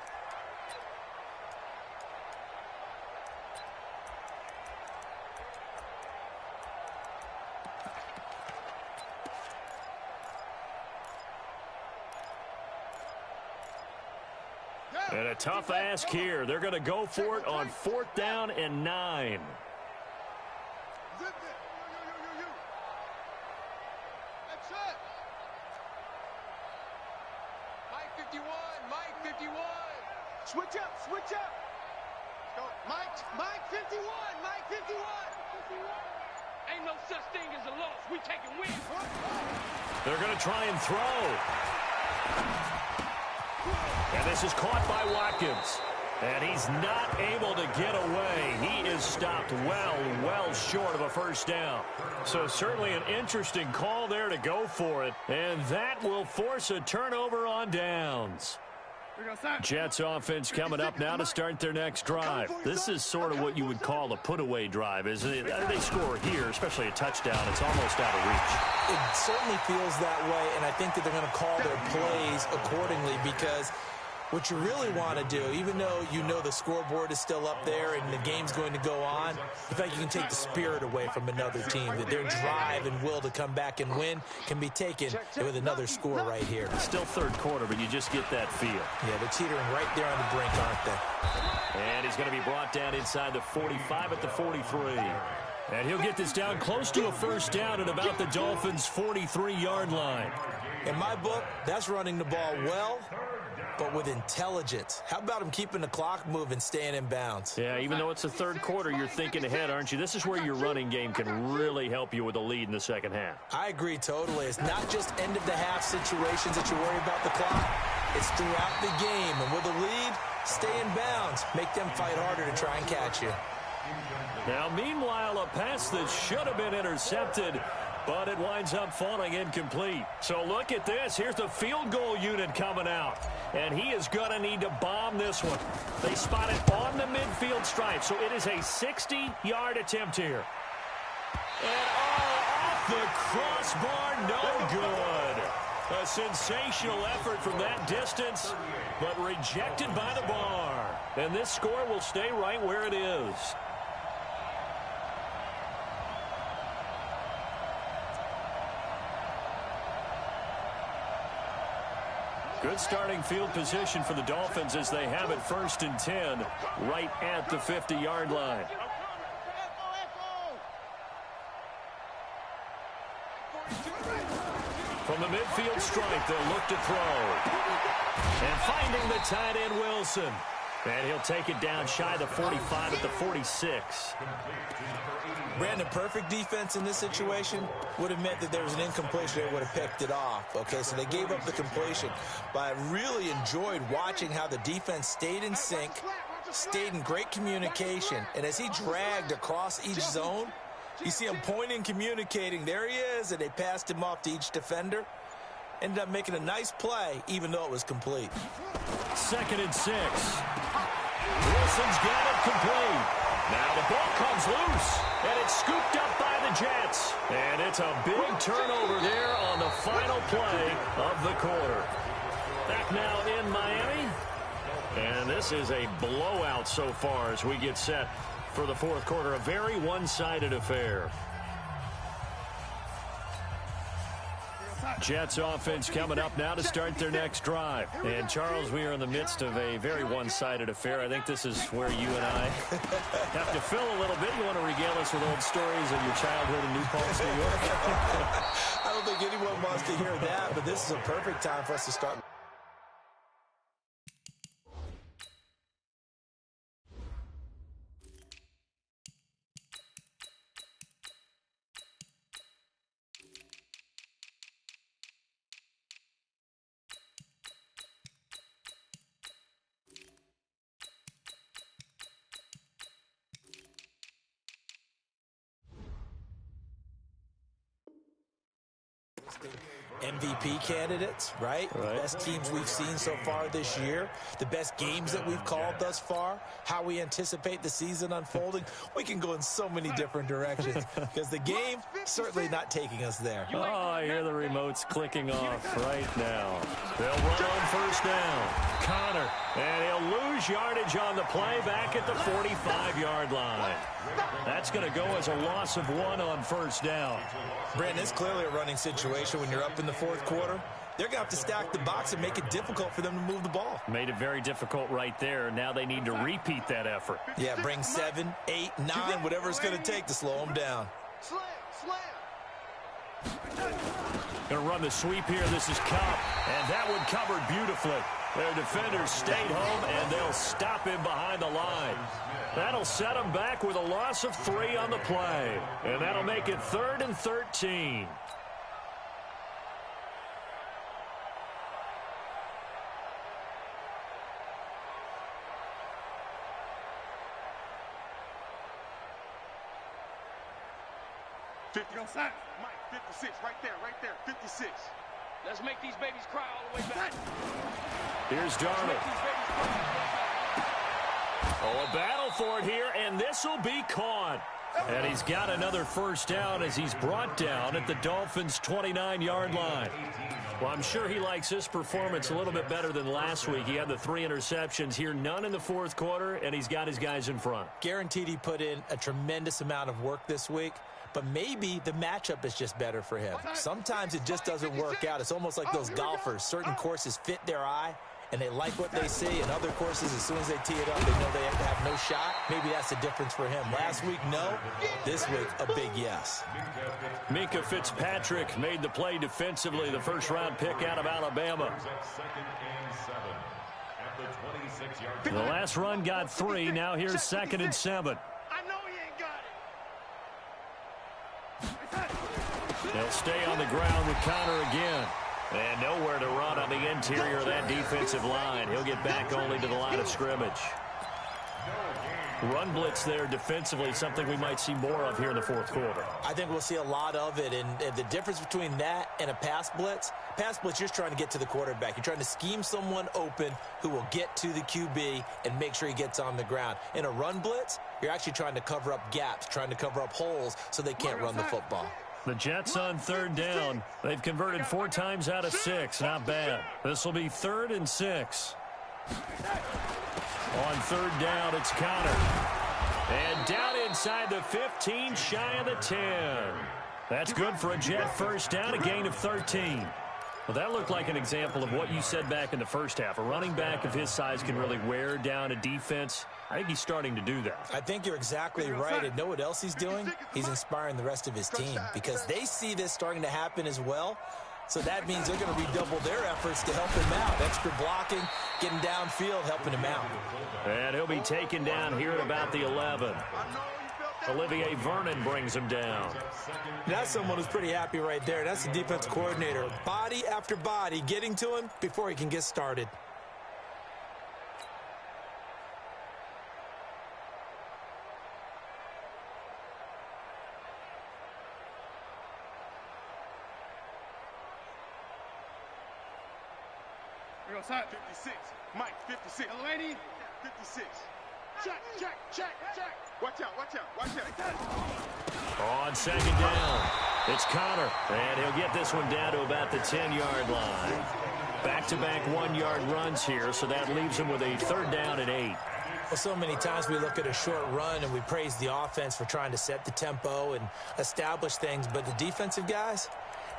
And a tough ask here. They're going to go for it on 4th down and 9. That's it. Mike 51. Mike 51. Switch up. Switch up. Let's go. Mike 51. Mike 51. Ain't no such thing as a loss. We taking wins. They're going to try and throw. And this is caught by Watkins. And he's not able to get away. He is stopped well short of a 1st down. So certainly an interesting call there to go for it. And that will force a turnover on downs. Jets offense coming up now to start their next drive. This is sort of what you would call a put-away drive, isn't it? They score here, especially a touchdown. It's almost out of reach. It certainly feels that way, and I think that they're going to call their plays accordingly because what you really want to do, even though you know the scoreboard is still up there and the game's going to go on, in fact, you can take the spirit away from another team, that their drive and will to come back and win can be taken with another score right here. Still 3rd quarter, but you just get that feel. Yeah, they're teetering right there on the brink, aren't they? And he's going to be brought down inside the 45 at the 43. And he'll get this down close to a 1st down at about the Dolphins' 43-yard line. In my book, that's running the ball well, but with intelligence. How about him keeping the clock moving, staying in bounds? Yeah, even though it's the 3rd quarter, you're thinking ahead, aren't you? This is where your running game can really help you with a lead in the 2nd half. I agree totally. It's not just end-of-the-half situations that you worry about the clock. It's throughout the game. And with a lead, stay in bounds. Make them fight harder to try and catch you. Now, meanwhile, a pass that should have been intercepted, but it winds up falling incomplete. So look at this. Here's the field goal unit coming out. And he is going to need to bomb this one. They spot it on the midfield stripe. So it is a 60-yard attempt here. And off the crossbar, no good. A sensational effort from that distance, but rejected by the bar. And this score will stay right where it is. Good starting field position for the Dolphins as they have it 1st and 10 right at the 50-yard line. From the midfield stripe, they'll look to throw. And finding the tight end, Wilson. And he'll take it down shy of the 45 at the 46. Brandon, perfect defense in this situation would have meant that there was an incompletion. They would have picked it off. Okay, so they gave up the completion. But I really enjoyed watching how the defense stayed in sync, stayed in great communication. And as he dragged across each zone, you see him pointing, communicating. There he is, and they passed him off to each defender. Ended up making a nice play, even though it was complete. 2nd and 6. Wilson's got it complete. Now the ball comes loose, and it's scooped up by the Jets. And it's a big turnover there on the final play of the quarter. Back now in Miami. And this is a blowout so far as we get set for the 4th quarter. A very one-sided affair. Jets offense coming up now to start their next drive. And, Charles, we are in the midst of a very one-sided affair. I think this is where you and I have to fill a little bit. You want to regale us with old stories of your childhood in New Paltz, New York? I don't think anyone wants to hear that, but this is a perfect time for us to start. MVP candidates, right? The best teams we've seen so far this year, the best games that we've called thus far, how we anticipate the season unfolding. We can go in so many different directions because the game certainly not taking us there. Oh, I hear the remotes clicking off right now. They'll run on 1st down. Connor, and he'll lose yardage on the play back at the 45-yard line. That's going to go as a loss of 1 on 1st down. Brandon, it's clearly a running situation when you're up in the 4th quarter. They're going to have to stack the box and make it difficult for them to move the ball. Made it very difficult right there. Now they need to repeat that effort. Yeah, bring 7, 8, 9, whatever it's going to take to slow them down. Going to run the sweep here. This is Cup, and that one covered beautifully. Their defenders stayed home, and they'll stop him behind the line. That'll set him back with a loss of 3 on the play, and that'll make it 3rd and 13. Mike, 56, right there, 56. Let's make these babies cry all the way back. Here's Darnold. Oh, a battle for it here, and this will be caught. And he's got another 1st down as he's brought down at the Dolphins' 29-yard line. Well, I'm sure he likes this performance a little bit better than last week. He had the 3 interceptions here, none in the 4th quarter, and he's got his guys in front. Guaranteed he put in a tremendous amount of work this week, but maybe the matchup is just better for him. Sometimes it just doesn't work out. It's almost like those golfers. Certain courses fit their eye, and they like what they see. And other courses, as soon as they tee it up, they know they have no shot. Maybe that's the difference for him. Last week, no. This week, a big yes. Minka Fitzpatrick made the play defensively, the 1st-round pick out of Alabama. The last run got 3. Now here's 2nd and 7. They'll stay on the ground with Connor again. And nowhere to run on the interior of that defensive line. He'll get back only to the line of scrimmage. Run blitz there defensively, something we might see more of here in the 4th quarter. I think we'll see a lot of it, and the difference between that and a pass blitz, you're just trying to get to the quarterback. You're trying to scheme someone open who will get to the QB and make sure he gets on the ground. In a run blitz, you're actually trying to cover up gaps, trying to cover up holes so they can't run the football. The Jets on 3rd down. They've converted 4 times out of 6. Not bad. This will be 3rd and 6. On 3rd down, it's Connor. And down inside the 15, shy of the 10. That's good for a Jet 1st down, a gain of 13. Well, that looked like an example of what you said back in the first half. A running back of his size can really wear down a defense. I think he's starting to do that. I think you're exactly right. And know what else he's doing? He's inspiring the rest of his team because they see this starting to happen as well. So that means they're going to redouble their efforts to help him out. Extra blocking, getting downfield, helping him out. And he'll be taken down here at about the 11. Olivier Vernon brings him down. That's someone who's pretty happy right there. That's the defense coordinator. Body after body getting to him before he can get started. We go side 56. Mike, 56. Delaney, 56. Check, check, check, check. Watch out, watch out, watch out. On second down, it's Connor, and he'll get this one down to about the 10-yard line. Back-to-back 1-yard runs here, so that leaves him with a 3rd down and 8. Well, so many times we look at a short run and we praise the offense for trying to set the tempo and establish things, but the defensive guys,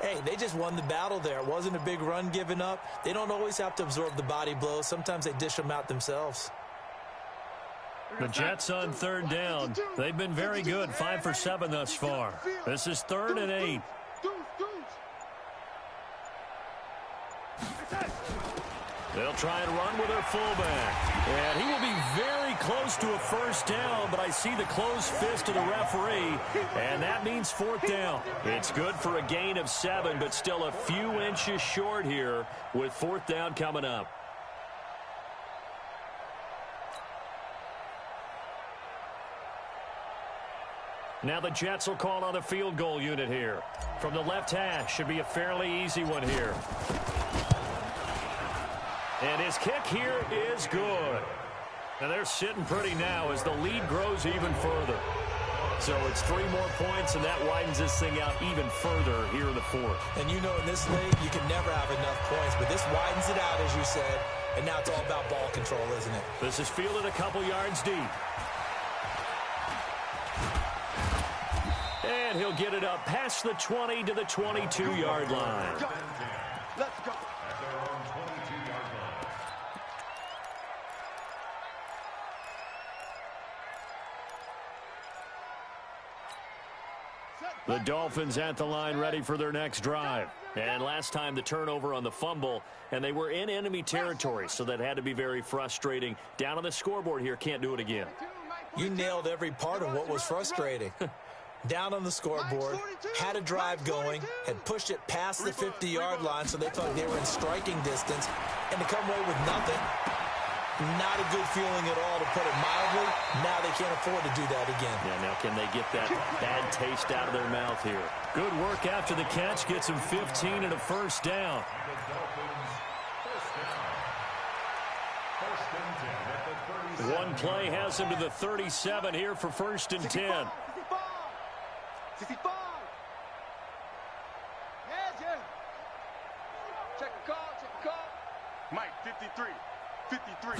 hey, they just won the battle there. It wasn't a big run given up. They don't always have to absorb the body blows. Sometimes they dish them out themselves. The Jets on 3rd down. They've been very good, 5 for 7 thus far. This is 3rd and 8. They'll try and run with their fullback. And he will be very close to a 1st down, but I see the closed fist of the referee, and that means 4th down. It's good for a gain of 7, but still a few inches short here with 4th down coming up. Now the Jets will call on a field goal unit here. From the left hash, should be a fairly easy one here. And his kick here is good. Now they're sitting pretty now as the lead grows even further. So it's 3 more points, and that widens this thing out even further here in the 4th. And you know in this league, you can never have enough points, but this widens it out, as you said, and now it's all about ball control, isn't it? This is fielded a couple yards deep. And he'll get it up past the 20 to the 22-yard line. Let's go. The Dolphins at the line ready for their next drive. And last time the turnover on the fumble, and they were in enemy territory, so that had to be very frustrating. Down on the scoreboard here, can't do it again. You nailed every part of what was frustrating. Down on the scoreboard, had a drive going, had pushed it past the 50-yard line so they thought they were in striking distance, and to come away with nothing, not a good feeling at all, to put it mildly. Now they can't afford to do that again. Yeah, now can they get that bad taste out of their mouth here? Good work after the catch, gets him 15 and a 1st down. One play has him to the 37 here for 1st and 10. 65. Check the call, check the call. Mike, 53. 53.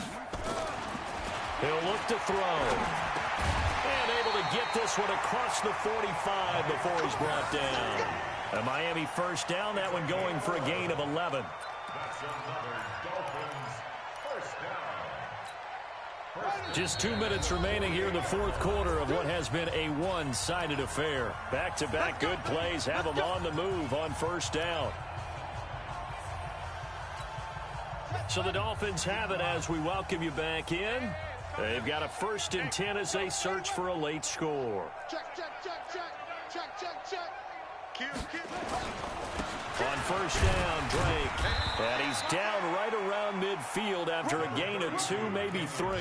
He'll look to throw. And able to get this one across the 45 before he's brought down. A Miami 1st down, that one going for a gain of 11. That's another Dolphins 1st down. Just 2 minutes remaining here in the 4th quarter of what has been a one-sided affair. Back-to-back good plays have them on the move on 1st down. So the Dolphins have it as we welcome you back in. They've got a 1st and 10 as they search for a late score. Check, check, check, check. Check, check, check. On 1st down, Drake. And he's down right around midfield after a gain of 2, maybe 3.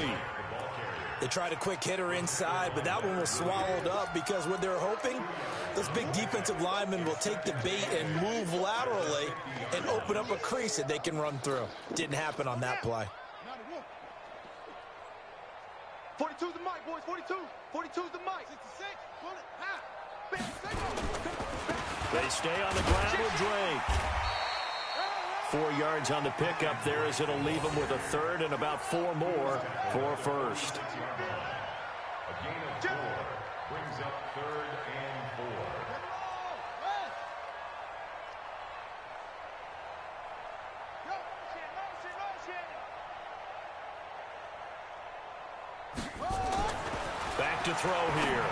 They tried a quick hitter inside, but that one was swallowed up because what they're hoping, those big defensive linemen will take the bait and move laterally and open up a crease that they can run through. Didn't happen on that play. 42's the mic, boys. 42. 42's the mic. 66. They stay on the ground with Drake. 4 yards on the pickup there as it'll leave them with a 3rd and about 4 more for 1st. A gain of 4 brings up 3rd and 4. to throw here.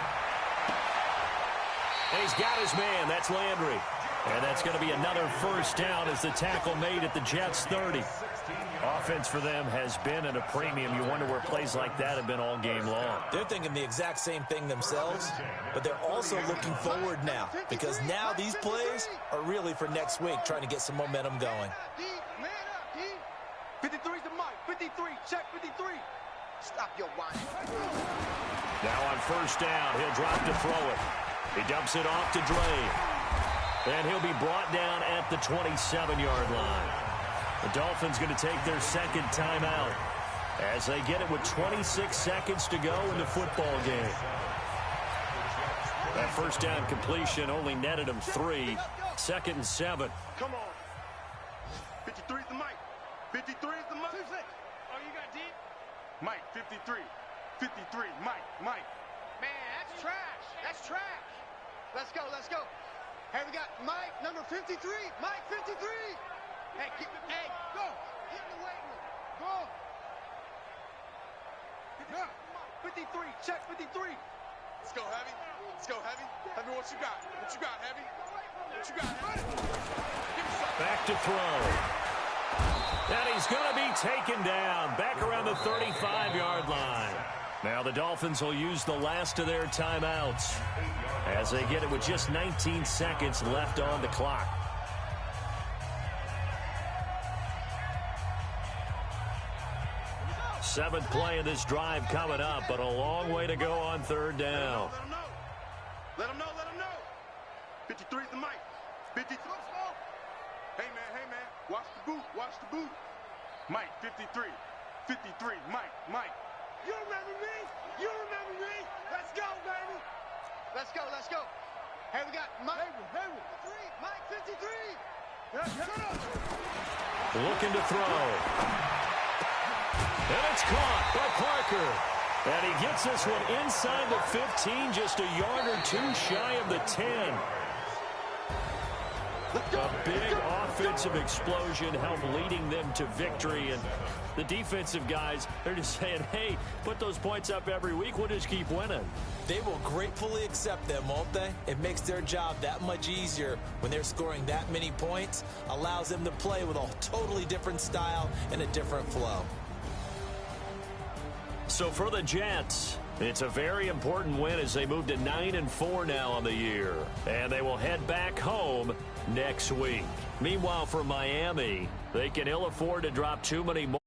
And he's got his man. That's Landry. And that's going to be another first down as the tackle made at the Jets' 30. Offense for them has been at a premium. You wonder where plays like that have been all game long. They're thinking the exact same thing themselves, but they're also looking forward now because now these plays are really for next week, trying to get some momentum going. 53's the mic. 53. Check 53. Stop your whining. Now on first down, he'll drop to throw it. He dumps it off to Dre. And he'll be brought down at the 27-yard line. The Dolphins going to take their second timeout as they get it with 26 seconds to go in the football game. That first down completion only netted him 3. 2nd and 7. Come on. 53's the mic. 53's the mic. Oh, you got deep? Mike, 53. 53. Mike. Man, that's trash. That's trash. Let's go. Hey, we got Mike, number 53. Mike, 53. Hey, go. Get in the weight room. Go. 53. Check 53. Let's go, Heavy. Heavy, what you got? Heavy? What you got, Heavy? Give me something. Back to throw. And he's going to be taken down back around the 35-yard line. Now the Dolphins will use the last of their timeouts as they get it with just 19 seconds left on the clock. Seventh play of this drive coming up, but a long way to go on third down. Let him know. 53's the mic. 53. Hey, man. Watch the boot. Mike, 53. 53. Mike. You remember me? Let's go, baby. Let's go. Hey, we got Mike. Hey. Mike, 53. Looking to throw. And it's caught by Parker. And he gets this one inside the 15, just a yard or two shy of the 10. A big offensive explosion helped leading them to victory. And the defensive guys, they're just saying, hey, put those points up every week. We'll just keep winning. They will gratefully accept them, won't they? It makes their job that much easier when they're scoring that many points. Allows them to play with a totally different style and a different flow. So for the Jets, it's a very important win as they move to 9-4 now on the year. And they will head back home next week. Meanwhile, for Miami, they can ill afford to drop too many more.